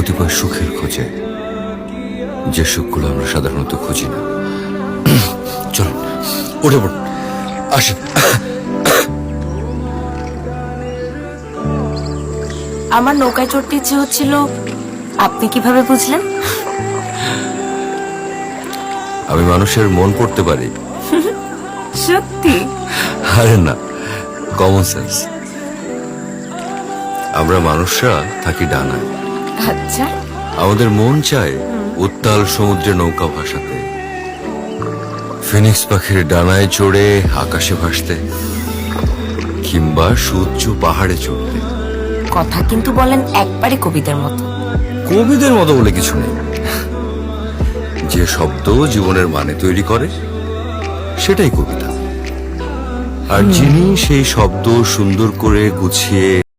কতিপয় সুখের খোঁজে, যে সুখগুলো আমরা সাধারণত খুঁজি না। চলুন উঠে পড়ুন, আসেন। আমার নৌকায় চড়তে ইচ্ছে হচ্ছিল, আপনি কিভাবে বুঝলেন? আমি মানুষের মন পড়তে পারি। সত্যি? আরে না, কমন সেন্স। আমরা মানুষরা থাকি ডানায়। আচ্ছা, আমাদের মন চায় উত্তাল সমুদ্রে নৌকা ভাসাতে, ফিনিক্স পাখির ডানায় চড়ে আকাশে ভাসতে, কিংবা সূর্য পাহাড়ে চড়তে। কথা কিন্তু বলেন একবারে কবিদের মতো। কবিদের মতো বলে কিছু নেই। যে শব্দ জীবনের মানে তৈরি করে সেটাই কবিতা, আর যিনি সেই শব্দ সুন্দর করে গুছিয়ে